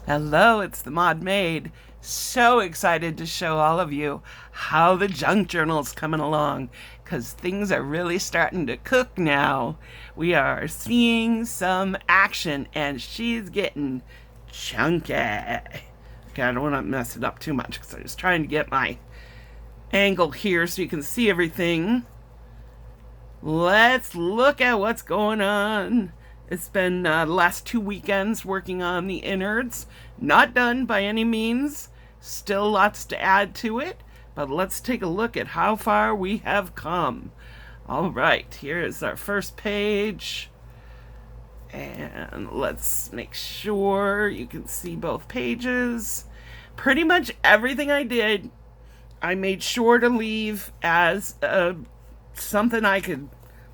Hello, it's the Mod Maid. So excited to show all of you how the junk journal's coming along, because things are really starting to cook now. We are seeing some action, and she's getting chunky. Okay, I don't want to mess it up too much because I'm just trying to get my angle here so you can see everything. Let's look at what's going on. It's been the last 2 weekends working on the innards. Not done by any means. Still lots to add to it. But let's take a look at how far we have come. All right, here is our first page. And let's make sure you can see both pages. Pretty much everything I did, I made sure to leave as something I could,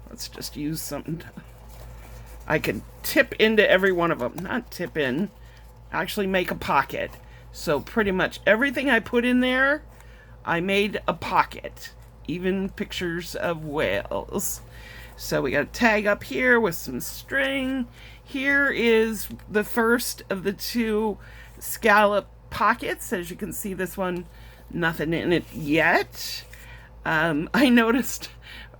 let's just use something I could tip into every one of them. Not tip in, actually make a pocket. So pretty much everything I put in there, I made a pocket. Even pictures of whales. So we got a tag up here with some string. Here is the first of the two scallop pockets. As you can see, this one, nothing in it yet. I noticed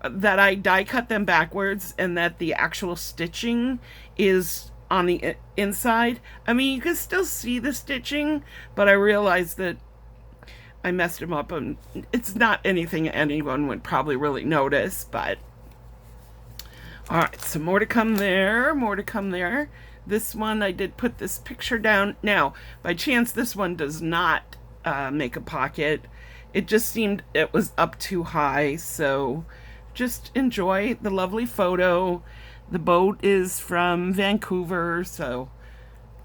that I die cut them backwards and that the actual stitching is on the inside. I mean, you can still see the stitching, but I realized that I messed them up, and it's not anything anyone would probably really notice, but all right, so more to come there, more to come there. This one, I did put this picture down. Now, by chance, this one does not make a pocket. It just seemed it was up too high, so just enjoy the lovely photo. The boat is from Vancouver, so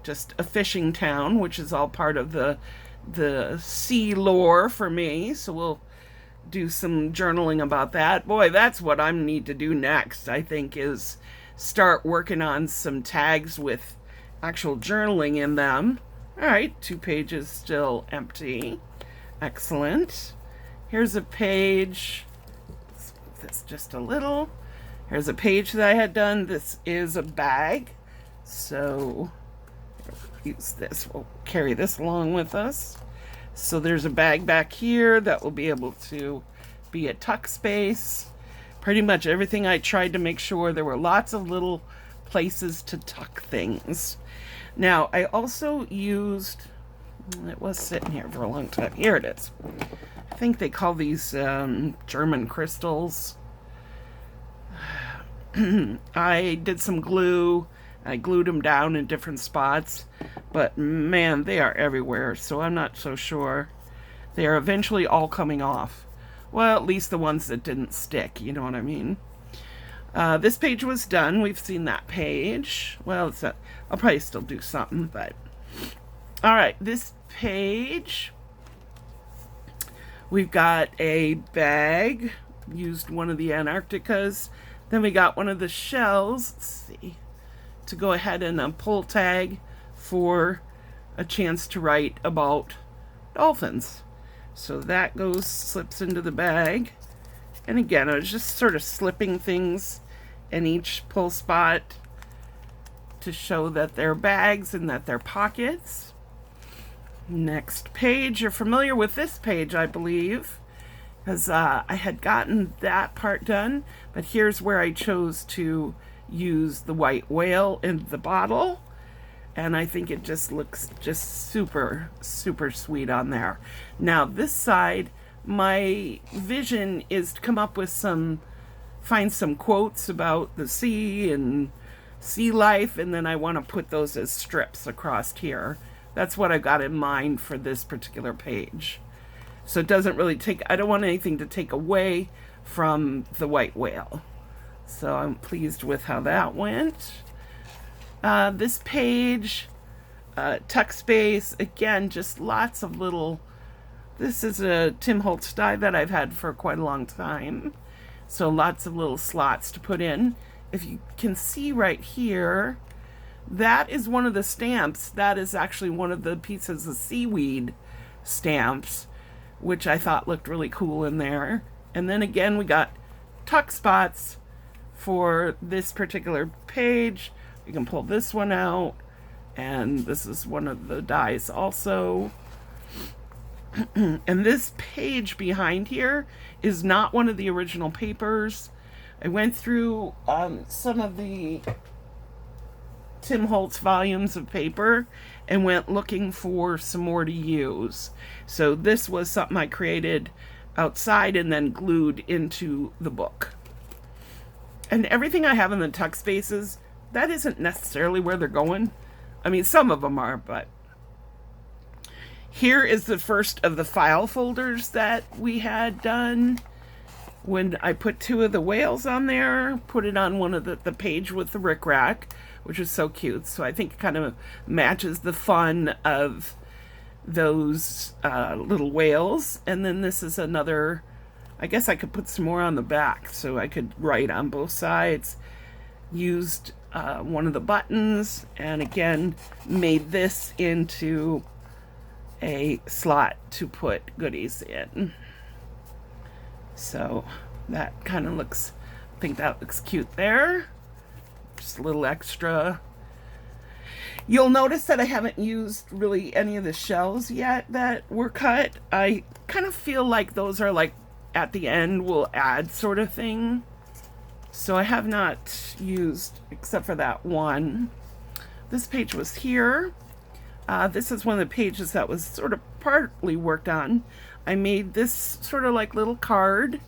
just a fishing town, which is all part of the sea lore for me. So we'll do some journaling about that. Boy, that's what I need to do next, I think, is start working on some tags with actual journaling in them. All right, 2 pages still empty. Excellent. Here's a page. This just a little. Here's a page that I had done. This is a bag, so use this. We'll carry this along with us. So there's a bag back here that will be able to be a tuck space. Pretty much everything I tried to make sure there were lots of little places to tuck things. Now, I also used, it was sitting here for a long time. Here it is. I think they call these German crystals. I did some glue. I glued them down in different spots, but man, they are everywhere, so I'm not so sure. They are eventually all coming off. Well, at least the ones that didn't stick, you know what I mean? This page was done. We've seen that page. Well, I'll probably still do something, but... All right, this page, we've got a bag. Used one of the Antarcticas. Then we got one of the shells. Let's see. To go ahead and pull tag for a chance to write about dolphins. So that slips into the bag. And again, I was just sort of slipping things in each pull spot to show that they're bags and that they're pockets. Next page. You're familiar with this page, I believe, because I had gotten that part done, but here's where I chose to use the white whale in the bottle, and I think it just looks just super, super sweet on there. Now, this side, my vision is to come up with find some quotes about the sea and sea life, and then I want to put those as strips across here. That's what I got in mind for this particular page. So it doesn't really I don't want anything to take away from the white whale. So I'm pleased with how that went. This page, tuck space, again, just lots of little, this is a Tim Holtz die that I've had for quite a long time. So lots of little slots to put in. If you can see right here, that is one of the stamps. That is actually one of the pieces of seaweed stamps, which I thought looked really cool in there. And then again, we got tuck spots for this particular page. You can pull this one out And this is one of the dies also. And this page behind here is not one of the original papers. I went through some of the Tim Holtz volumes of paper and went looking for some more to use. So this was something I created outside and then glued into the book. And everything I have in the tuck spaces, that isn't necessarily where they're going. I mean, some of them are, but here is the first of the file folders that we had done. When I put 2 of the whales on there, put it on one of the page with the rickrack, which is so cute. So I think it kind of matches the fun of those little whales. And then this is another, I guess I could put some more on the back so I could write on both sides. Used one of the buttons and again made this into a slot to put goodies in. So that kind of looks, I think that looks cute there. Just a little extra. You'll notice that I haven't used really any of the shells yet that were cut. I kind of feel like those are like at the end we'll add sort of thing. So I have not used, except for that one. This page was here. This is one of the pages that was sort of partly worked on. I made this sort of like little card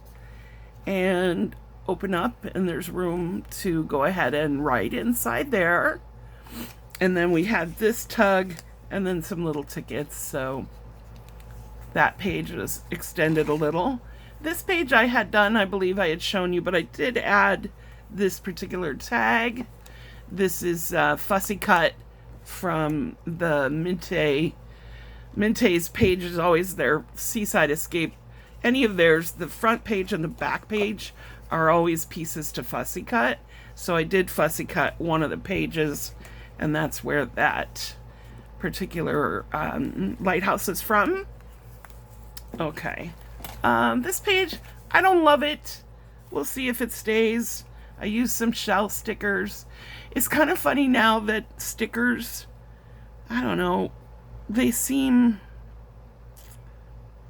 and open up and there's room to go ahead and write inside there. And then we had this tug and then some little tickets. So that page was extended a little. This page I had done, I believe I had shown you, but I did add this particular tag. This is Fussy Cut from the Minte. Minte's page is always their Seaside Escape. Any of theirs, the front page and the back page are always pieces to Fussy Cut. So I did Fussy Cut one of the pages, and that's where that particular lighthouse is from. Okay. This page, I don't love it. We'll see if it stays. I used some shell stickers. It's kind of funny now that stickers, I don't know, they seem,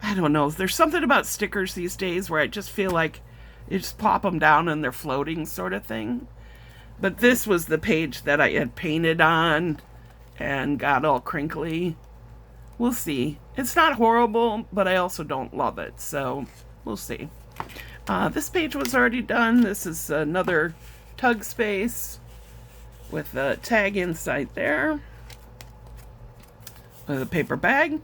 I don't know, there's something about stickers these days where I just feel like you just plop them down and they're floating sort of thing. But this was the page that I had painted on and got all crinkly. We'll see. It's not horrible, but I also don't love it, so we'll see. This page was already done. This is another tug space with a tag inside there with a paper bag.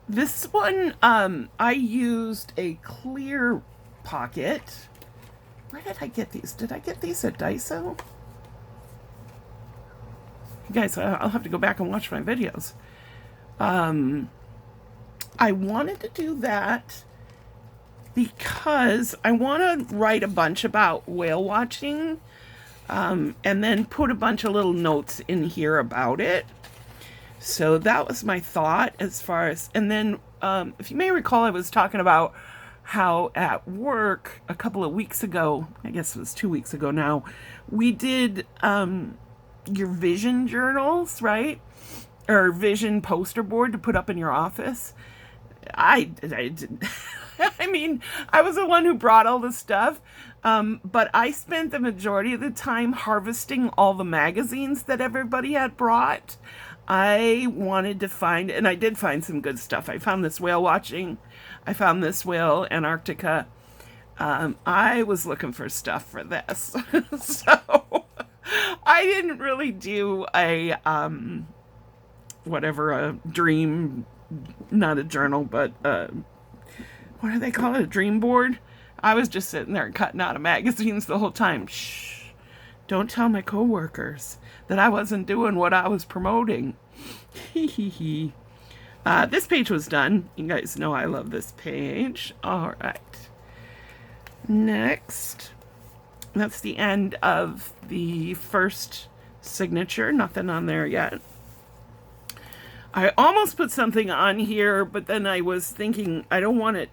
This one, I used a clear pocket. Where did I get these? Did I get these at Daiso? You guys, I'll have to go back and watch my videos. I wanted to do that because I want to write a bunch about whale watching, and then put a bunch of little notes in here about it. So that was my thought as far as, and then if you may recall, I was talking about how at work a couple of weeks ago, I guess it was 2 weeks ago now, we did your vision journals, right? Or vision poster board to put up in your office. I didn't. I mean, I was the one who brought all the stuff, but I spent the majority of the time harvesting all the magazines that everybody had brought. I wanted to find, and I did find some good stuff. I found this whale watching. I found this whale Antarctica. I was looking for stuff for this. So I didn't really do a, whatever, a dream, not a journal, but what do they call it? A dream board? I was just sitting there cutting out of magazines the whole time. Shh. Don't tell my coworkers that I wasn't doing what I was promoting. Hee. This page was done. You guys know I love this page. All right. Next. That's the end of the first signature. Nothing on there yet. I almost put something on here, but then I was thinking I don't want it.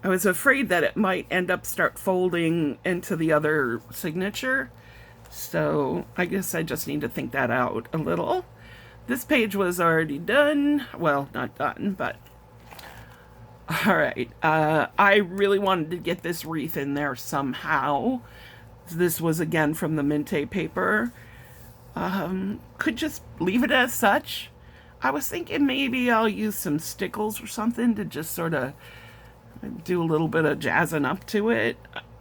I was afraid that it might end up start folding into the other signature. So I guess I just need to think that out a little. This page was already done. Well, not done, but all right. I really wanted to get this wreath in there somehow. This was again from the Minte paper. Could just leave it as such. I was thinking maybe I'll use some stickles or something to just sort of do a little bit of jazzing up to it.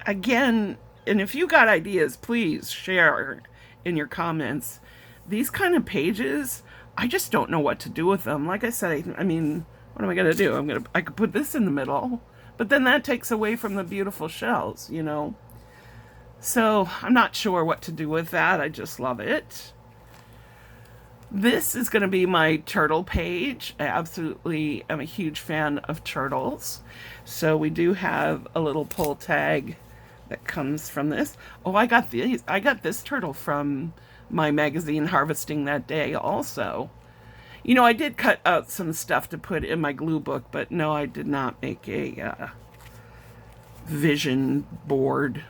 Again, and if you got ideas, please share in your comments. These kind of pages, I just don't know what to do with them. Like I said, I mean, what am I gonna do? I could put this in the middle, but then that takes away from the beautiful shells, you know? So I'm not sure what to do with that. I just love it. This is going to be my turtle page. I absolutely am a huge fan of turtles. So we do have a little pull tag that comes from this. Oh, I got this turtle from my magazine harvesting that day also. You know, I did cut out some stuff to put in my glue book, but no, I did not make a vision board.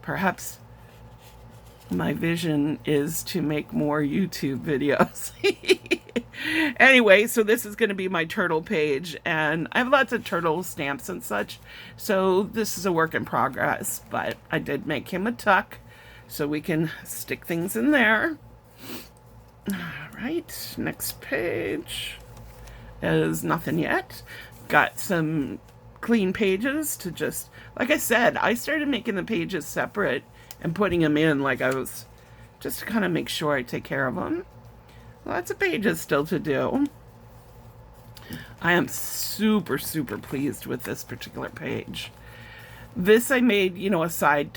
Perhaps my vision is to make more YouTube videos. Anyway, so this is going to be my turtle page, and I have lots of turtle stamps and such, so this is a work in progress, but I did make him a tuck so we can stick things in there. All right, next page is nothing yet. Got some clean pages to just, like I said, I started making the pages separate and putting them in like I was, just to kind of make sure I take care of them. Lots of pages still to do. I am super, super pleased with this particular page. This I made, you know, a side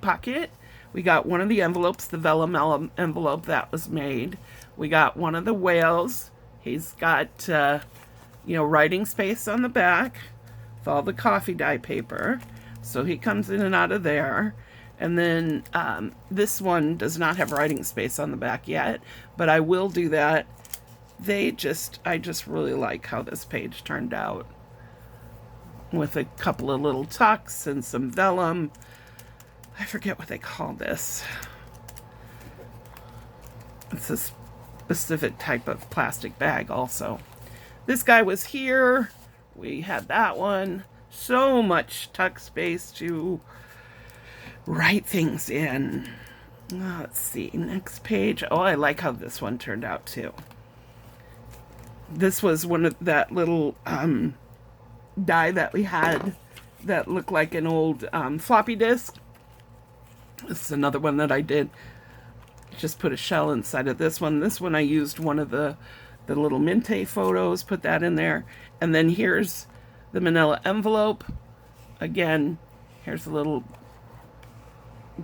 pocket. We got one of the envelopes, the vellum envelope that was made. We got one of the whales. He's got, you know, writing space on the back with all the coffee dye paper. So he comes in and out of there. And then this one does not have writing space on the back yet, but I will do that. I just really like how this page turned out with a couple of little tucks and some vellum. I forget what they call this. It's a specific type of plastic bag also. This guy was here. We had that one. So much tuck space to write things in. Let's see, next page. Oh, I like how this one turned out too. This was one of that little die that we had that looked like an old floppy disk. This is another one that I did. Just put a shell inside of this one. This one I used one of the little Minte photos, put that in there. And then here's the manila envelope. Again, here's a little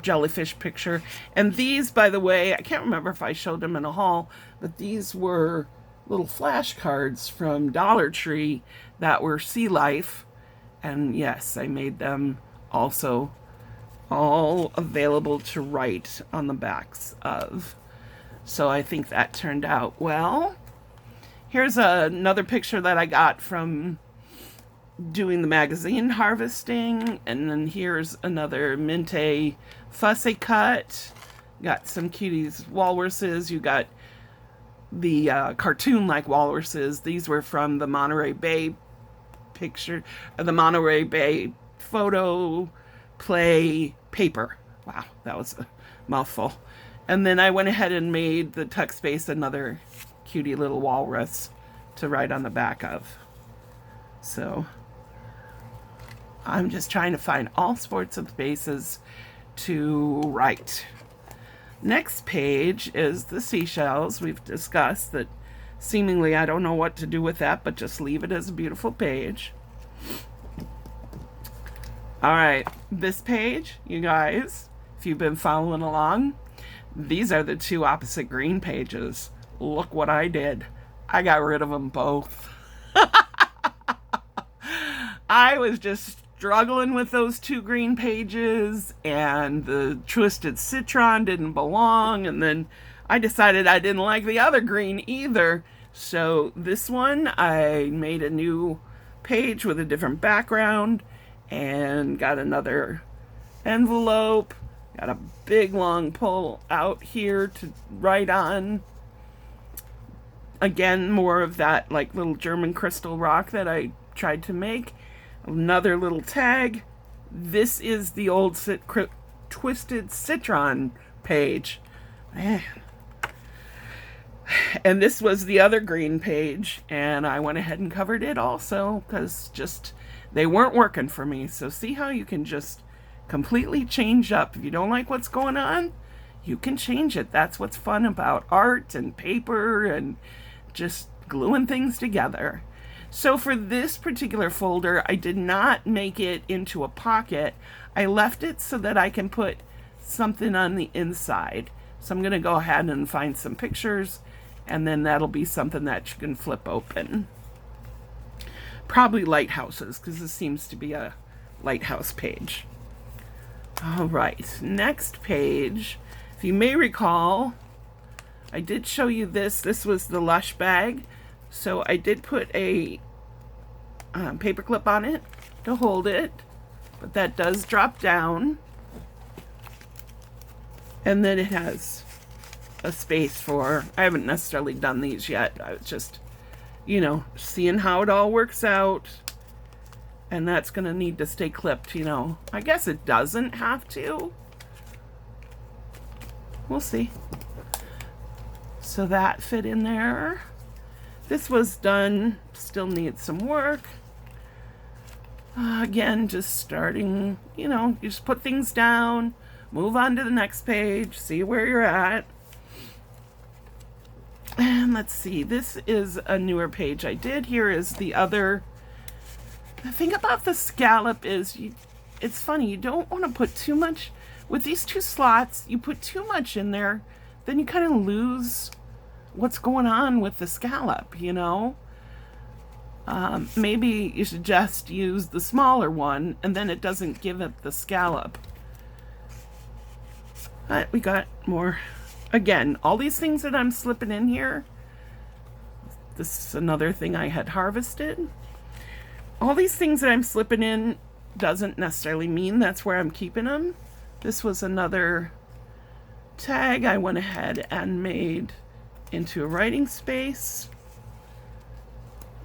jellyfish picture. And these, by the way, I can't remember if I showed them in a haul, but these were little flashcards from Dollar Tree that were sea life. And yes, I made them also all available to write on the backs of. So I think that turned out well. Here's another picture that I got from doing the magazine harvesting. And then here's another Minte fussy cut. Got some cuties walruses. You got the cartoon-like walruses. These were from the Monterey Bay picture, the Monterey Bay photo play paper. Wow, that was a mouthful. And then I went ahead and made the tuck space another cutie little walrus to write on the back of. So I'm just trying to find all sorts of spaces to write. Next page is the seashells. We've discussed that seemingly I don't know what to do with that, but just leave it as a beautiful page. All right, this page, you guys, if you've been following along, these are the two opposite green pages. Look what I did. I got rid of them both. I was just struggling with those two green pages, and the Twisted Citron didn't belong, and then I decided I didn't like the other green either. So this one, I made a new page with a different background and got another envelope, Got a big long pull out here to write on. Again, more of that like little German crystal rock that I tried to make. Another little tag. This is the old Twisted Citron page. Man. And this was the other green page, and I went ahead and covered it also because just they weren't working for me. So see how you can just completely change up. If you don't like what's going on, you can change it. That's what's fun about art and paper and just gluing things together. So for this particular folder, I did not make it into a pocket. I left it so that I can put something on the inside. So I'm going to go ahead and find some pictures, and then that'll be something that you can flip open. Probably lighthouses, because this seems to be a lighthouse page. All right, next page. If you may recall, I did show you this. This was the Lush bag. So I did put a paper clip on it to hold it, but that does drop down. And then it has a space for, I haven't necessarily done these yet. I was just, you know, seeing how it all works out. And that's going to need to stay clipped, you know. I guess it doesn't have to. We'll see. So that fit in there. This was done, still needs some work. Again, just starting, you know, you just put things down, move on to the next page, see where you're at. And let's see, this is a newer page I did. Here is the other. The thing about the scallop is, it's funny, you don't want to put too much. With these two slots, you put too much in there, then you kind of lose what's going on with the scallop, you know? Maybe you should just use the smaller one, and then it doesn't give it the scallop. But we got more. Again, all these things that I'm slipping in here, this is another thing I had harvested. All these things that I'm slipping in doesn't necessarily mean that's where I'm keeping them. This was another tag I went ahead and made into a writing space.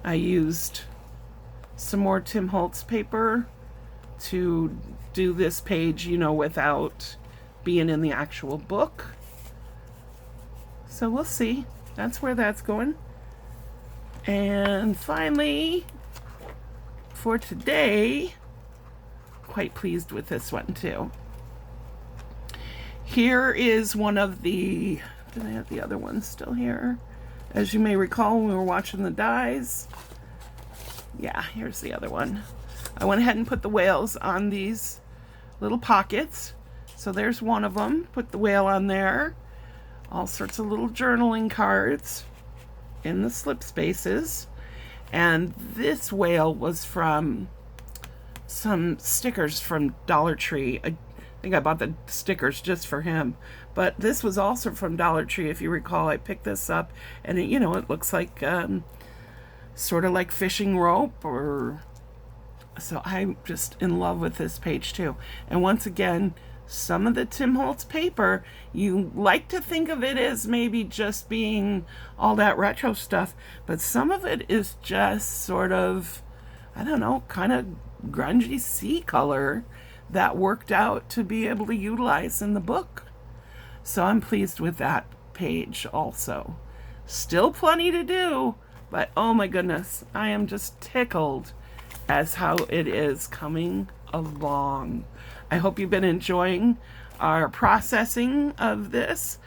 I used some more Tim Holtz paper to do this page, you know, without being in the actual book. So we'll see. That's where that's going. And finally, for today, quite pleased with this one too. Here is one of the, do I have the other one still here? As you may recall when we were watching the dies. Yeah, here's the other one. I went ahead and put the whales on these little pockets. So there's one of them. Put the whale on there. All sorts of little journaling cards in the slip spaces. And this whale was from some stickers from Dollar Tree. I think I bought the stickers just for him. But this was also from Dollar Tree. If you recall, I picked this up. And, it, you know, it looks like sort of like fishing rope. Or so I'm just in love with this page too. And once again, some of the Tim Holtz paper, you like to think of it as maybe just being all that retro stuff, but some of it is just sort of, I don't know, kind of grungy sea color that worked out to be able to utilize in the book. So I'm pleased with that page also. Still plenty to do, but oh my goodness, I am just tickled as how it is coming along. I hope you've been enjoying our processing of this.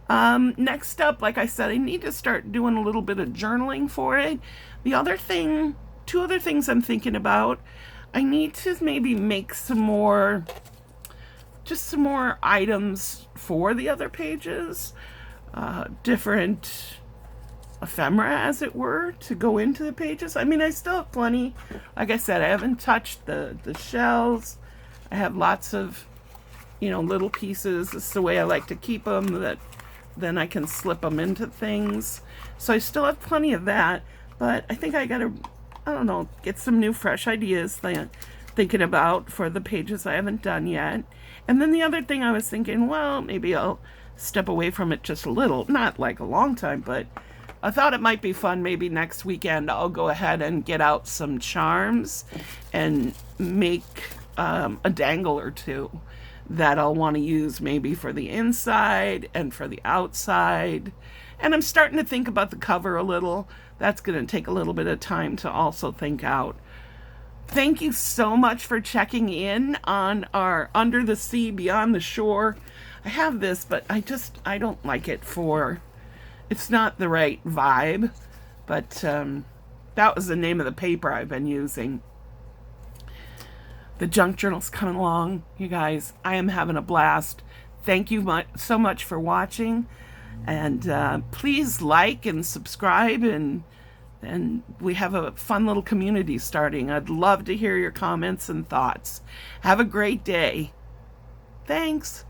Next up, like I said, I need to start doing a little bit of journaling for it. The other thing, two other things I'm thinking about, I need to maybe make some more, just some more items for the other pages, different ephemera, as it were, to go into the pages. I mean, I still have plenty. Like I said, I haven't touched the shells. I have lots of, you know, little pieces. This is the way I like to keep them, that then I can slip them into things. So I still have plenty of that, but I think I gotta, I don't know, get some new fresh ideas. thinking about for the pages I haven't done yet. And then the other thing I was thinking, well, maybe I'll step away from it just a little, not like a long time, but I thought it might be fun. Maybe next weekend I'll go ahead and get out some charms and make a dangle or two that I'll want to use maybe for the inside and for the outside. And I'm starting to think about the cover a little. That's going to take a little bit of time to also think out. Thank you so much for checking in on our Under the Sea, Beyond the Shore. I have this, but I don't like it it's not the right vibe. But that was the name of the paper I've been using. The junk journal's coming along, you guys. I am having a blast. Thank you so much for watching, and please like and subscribe, and we have a fun little community starting. I'd love to hear your comments and thoughts. Have a great day. Thanks.